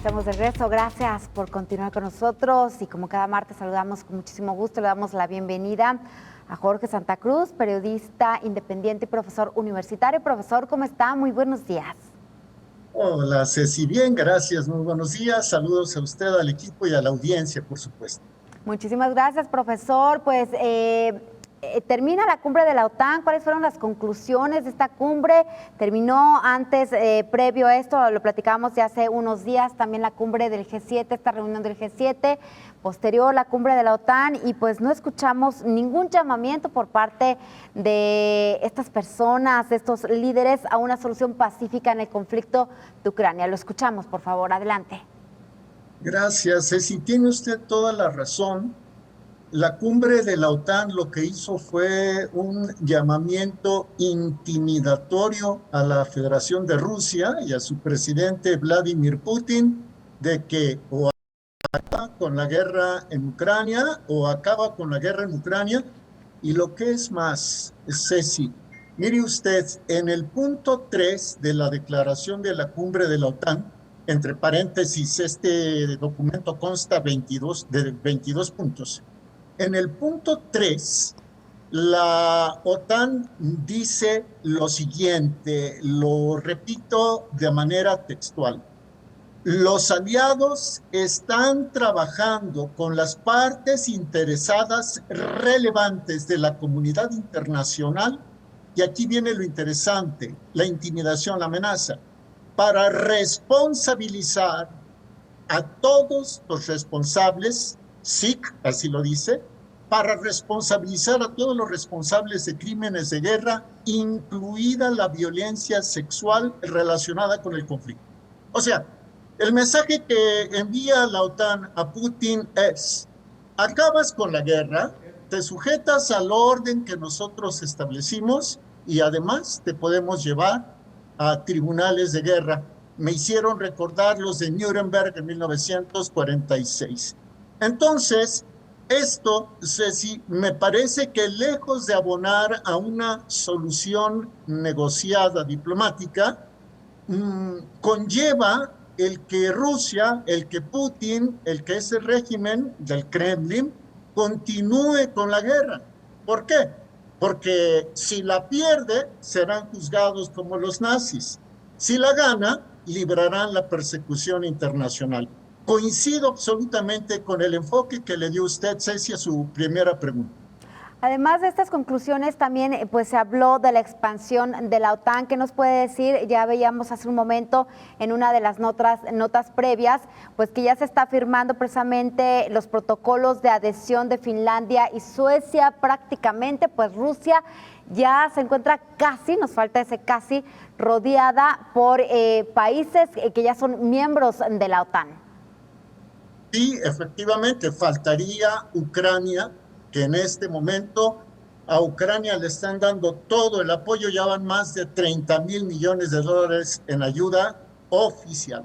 Estamos de regreso, gracias por continuar con nosotros y como cada martes saludamos con muchísimo gusto, le damos la bienvenida a Jorge Santa Cruz, periodista independiente y profesor universitario. Profesor, ¿cómo está? Muy buenos días. Hola Ceci, bien, gracias, muy buenos días, saludos a usted, al equipo y a la audiencia, por supuesto. Muchísimas gracias, profesor. Pues termina la cumbre de la OTAN. ¿Cuáles fueron las conclusiones de esta cumbre? Terminó antes, previo a esto, lo platicábamos ya hace unos días, también la cumbre del G7, esta reunión del G7, posterior la cumbre de la OTAN, y pues no escuchamos ningún llamamiento por parte de estas personas, de estos líderes, a una solución pacífica en el conflicto de Ucrania. Lo escuchamos, por favor, adelante. Gracias, Ceci, tiene usted toda la razón. La cumbre de la OTAN lo que hizo fue un llamamiento intimidatorio a la Federación de Rusia y a su presidente Vladimir Putin de que o acaba con la guerra en Ucrania o acaba con la guerra en Ucrania. Y lo que es más, Ceci, mire usted, en el punto 3 de la declaración de la cumbre de la OTAN, entre paréntesis, este documento consta de 22 puntos. En el punto 3, la OTAN dice lo siguiente, lo repito de manera textual. Los aliados están trabajando con las partes interesadas relevantes de la comunidad internacional, y aquí viene lo interesante, la intimidación, la amenaza, para responsabilizar a todos los responsables, SIC, así lo dice, para responsabilizar a todos los responsables de crímenes de guerra, incluida la violencia sexual relacionada con el conflicto. O sea, el mensaje que envía la OTAN a Putin es: acabas con la guerra, te sujetas al orden que nosotros establecimos y además te podemos llevar a tribunales de guerra. Me hicieron recordar los de Nuremberg en 1946. Entonces, esto, Ceci, me parece que lejos de abonar a una solución negociada diplomática, conlleva el que Rusia, el que Putin, el que ese régimen del Kremlin continúe con la guerra. ¿Por qué? Porque si la pierde, serán juzgados como los nazis. Si la gana, librarán la persecución internacional. Coincido absolutamente con el enfoque que le dio usted, Ceci, a su primera pregunta. Además de estas conclusiones, también pues se habló de la expansión de la OTAN. ¿Qué nos puede decir? Ya veíamos hace un momento en una de las notas previas, pues que ya se está firmando precisamente los protocolos de adhesión de Finlandia y Suecia. Prácticamente, pues Rusia ya se encuentra casi, nos falta ese casi, rodeada por países que ya son miembros de la OTAN. Sí, efectivamente, faltaría Ucrania, que en este momento a Ucrania le están dando todo el apoyo, ya van más de 30,000 millones de dólares en ayuda oficial.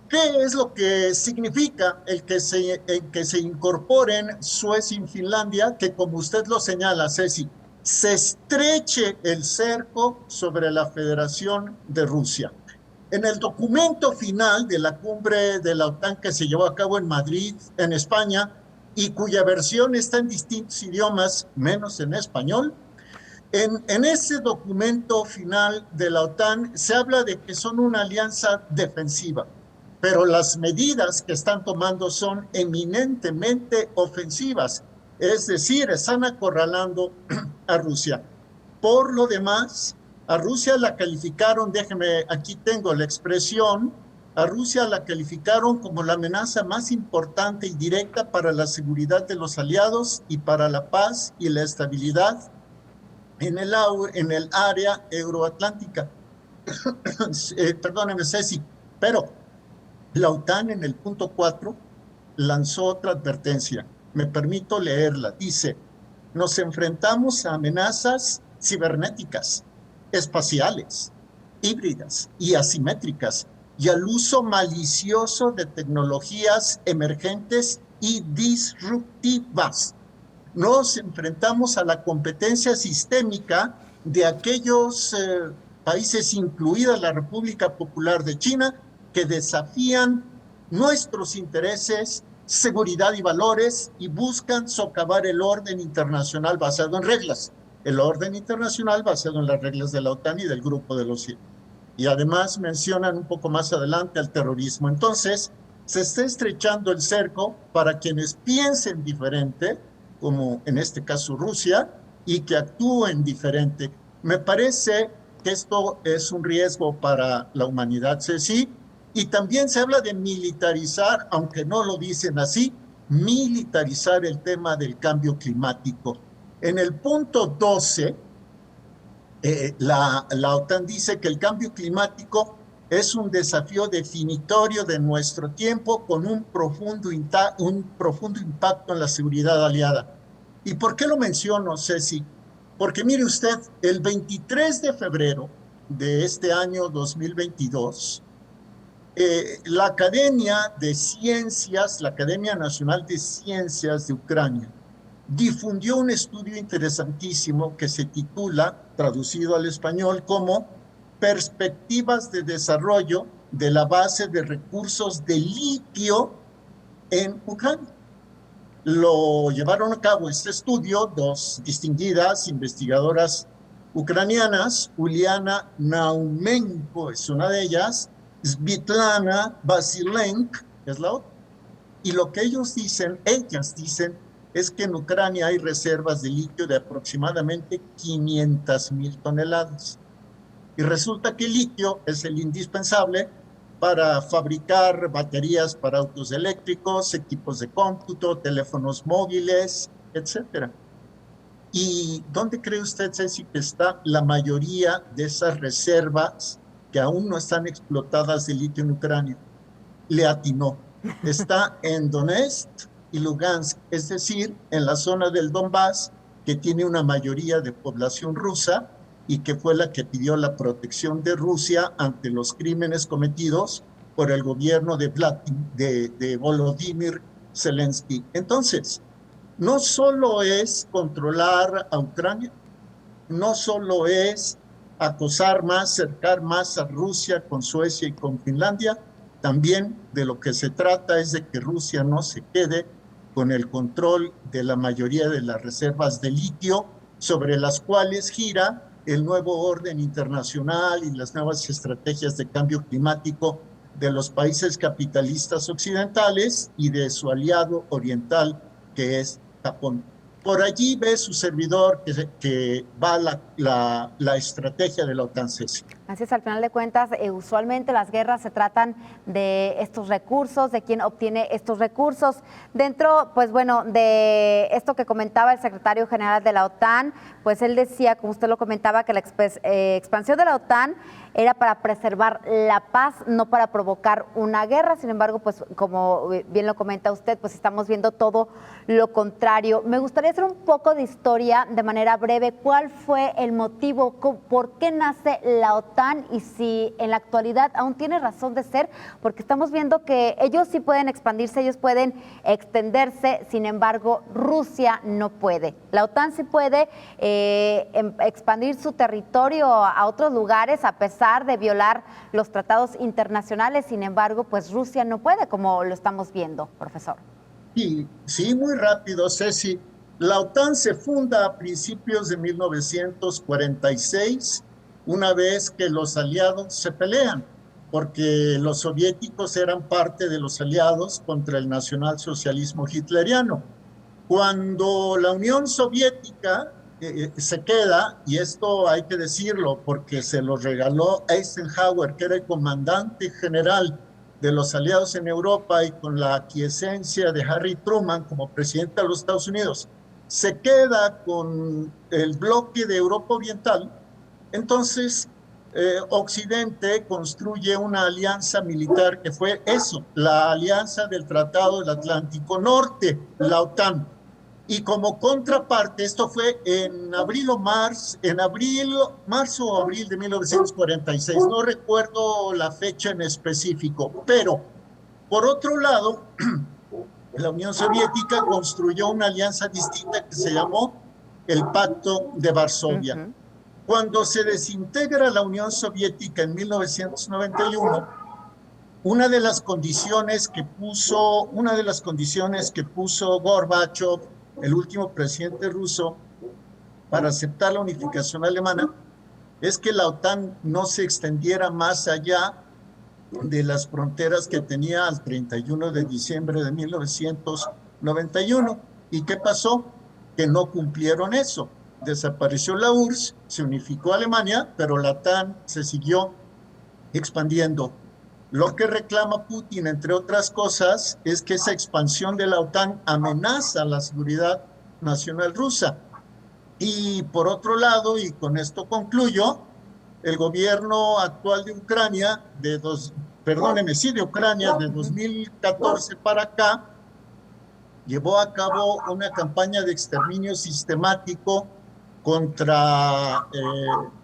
¿Qué es lo que significa el que se incorporen Suecia y Finlandia? Que, como usted lo señala, Ceci, se estreche el cerco sobre la Federación de Rusia. En el documento final de la cumbre de la OTAN que se llevó a cabo en Madrid, en España, y cuya versión está en distintos idiomas, menos en español, en ese documento final de la OTAN se habla de que son una alianza defensiva, pero las medidas que están tomando son eminentemente ofensivas, es decir, están acorralando a Rusia. Por lo demás, a Rusia la calificaron, déjeme, aquí tengo la expresión, a Rusia la calificaron como la amenaza más importante y directa para la seguridad de los aliados y para la paz y la estabilidad en el área euroatlántica. Perdóneme, Ceci, pero la OTAN en el punto 4 lanzó otra advertencia. Me permito leerla. Dice: nos enfrentamos a amenazas cibernéticas, espaciales, híbridas y asimétricas, y al uso malicioso de tecnologías emergentes y disruptivas. Nos enfrentamos a la competencia sistémica de aquellos países, incluida la República Popular de China, que desafían nuestros intereses, seguridad y valores y buscan socavar el orden internacional basado en reglas. El orden internacional basado en las reglas de la OTAN y del Grupo de los 7. Y además mencionan un poco más adelante al terrorismo. Entonces, se está estrechando el cerco para quienes piensen diferente, como en este caso Rusia, y que actúen diferente. Me parece que esto es un riesgo para la humanidad, Ceci, y también se habla de militarizar, aunque no lo dicen así, militarizar el tema del cambio climático. En el punto 12, la OTAN dice que el cambio climático es un desafío definitorio de nuestro tiempo con un profundo impacto en la seguridad aliada. ¿Y por qué lo menciono, Ceci? Porque mire usted, el 23 de febrero de este año 2022, la Academia de Ciencias, la Academia Nacional de Ciencias de Ucrania, difundió un estudio interesantísimo que se titula, traducido al español, como Perspectivas de desarrollo de la base de recursos de litio en Ucrania. Lo llevaron a cabo este estudio dos distinguidas investigadoras ucranianas, Uliana Naumenko es una de ellas, Svitlana Vasilenko es la otra. Y lo que ellas dicen, es que en Ucrania hay reservas de litio de aproximadamente 500,000 toneladas. Y resulta que el litio es el indispensable para fabricar baterías para autos eléctricos, equipos de cómputo, teléfonos móviles, etc. ¿Y dónde cree usted, Ceci, que está la mayoría de esas reservas que aún no están explotadas de litio en Ucrania? Le atinó. Está en Donetsk y Lugansk, es decir, en la zona del Donbass, que tiene una mayoría de población rusa y que fue la que pidió la protección de Rusia ante los crímenes cometidos por el gobierno de Volodymyr Zelensky. Entonces, no solo es controlar a Ucrania, no solo es acosar más, cercar más a Rusia con Suecia y con Finlandia, también de lo que se trata es de que Rusia no se quede con el control de la mayoría de las reservas de litio sobre las cuales gira el nuevo orden internacional y las nuevas estrategias de cambio climático de los países capitalistas occidentales y de su aliado oriental, que es Japón. Por allí ve su servidor que va la estrategia de la OTAN. Así es, al final de cuentas, usualmente las guerras se tratan de estos recursos, de quién obtiene estos recursos. Dentro, pues bueno, de esto que comentaba el secretario general de la OTAN, pues él decía, como usted lo comentaba, que la expansión de la OTAN era para preservar la paz, no para provocar una guerra. Sin embargo, pues como bien lo comenta usted, pues estamos viendo todo lo contrario. Me gustaría hacer un poco de historia de manera breve. ¿Cuál fue el motivo? ¿Por qué nace la OTAN? Y si en la actualidad aún tiene razón de ser, porque estamos viendo que ellos sí pueden expandirse, ellos pueden extenderse, sin embargo, Rusia no puede. La OTAN sí puede expandir su territorio a otros lugares a pesar de violar los tratados internacionales, sin embargo, pues Rusia no puede, como lo estamos viendo, profesor. Sí, muy rápido, Ceci. La OTAN se funda a principios de 1946, una vez que los aliados se pelean, porque los soviéticos eran parte de los aliados contra el nacionalsocialismo hitleriano. Cuando la Unión Soviética se queda, y esto hay que decirlo porque se lo regaló Eisenhower, que era el comandante general de los aliados en Europa, y con la aquiescencia de Harry Truman como presidente de los Estados Unidos, se queda con el bloque de Europa Oriental. Entonces, Occidente construye una alianza militar que fue eso, la alianza del Tratado del Atlántico Norte, la OTAN. Y como contraparte, esto fue en marzo o abril de 1946, no recuerdo la fecha en específico, pero por otro lado, la Unión Soviética construyó una alianza distinta que se llamó el Pacto de Varsovia. Cuando se desintegra la Unión Soviética en 1991, una de las condiciones que puso Gorbachev, el último presidente ruso, para aceptar la unificación alemana, es que la OTAN no se extendiera más allá de las fronteras que tenía al 31 de diciembre de 1991. ¿Y qué pasó? Que no cumplieron eso. Desapareció la URSS, se unificó Alemania, pero la OTAN se siguió expandiendo. Lo que reclama Putin, entre otras cosas, es que esa expansión de la OTAN amenaza la seguridad nacional rusa. Y por otro lado, y con esto concluyo, el gobierno actual de Ucrania, de 2014 para acá, llevó a cabo una campaña de exterminio sistemático contra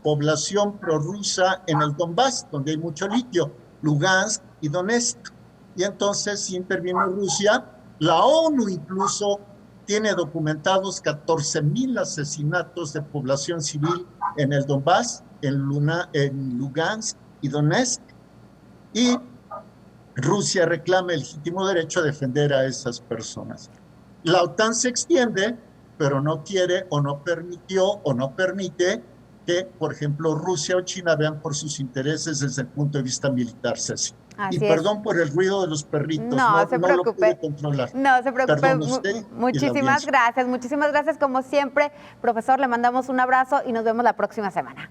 población prorrusa en el Donbass, donde hay mucho litio, Lugansk y Donetsk. Y entonces intervino Rusia. La ONU incluso tiene documentados 14,000 asesinatos de población civil en el Donbass, en Lugansk y Donetsk. Y Rusia reclama el legítimo derecho a defender a esas personas. La OTAN se extiende, pero no quiere o no permitió o no permite que, por ejemplo, Rusia o China vean por sus intereses desde el punto de vista militar, Ceci. Así Y es. perdón por el ruido de los perritos, No se no lo preocupe. pude controlar. No se preocupe. Perdón usted y la Muchísimas audiencia. gracias como siempre. Profesor, le mandamos un abrazo y nos vemos la próxima semana.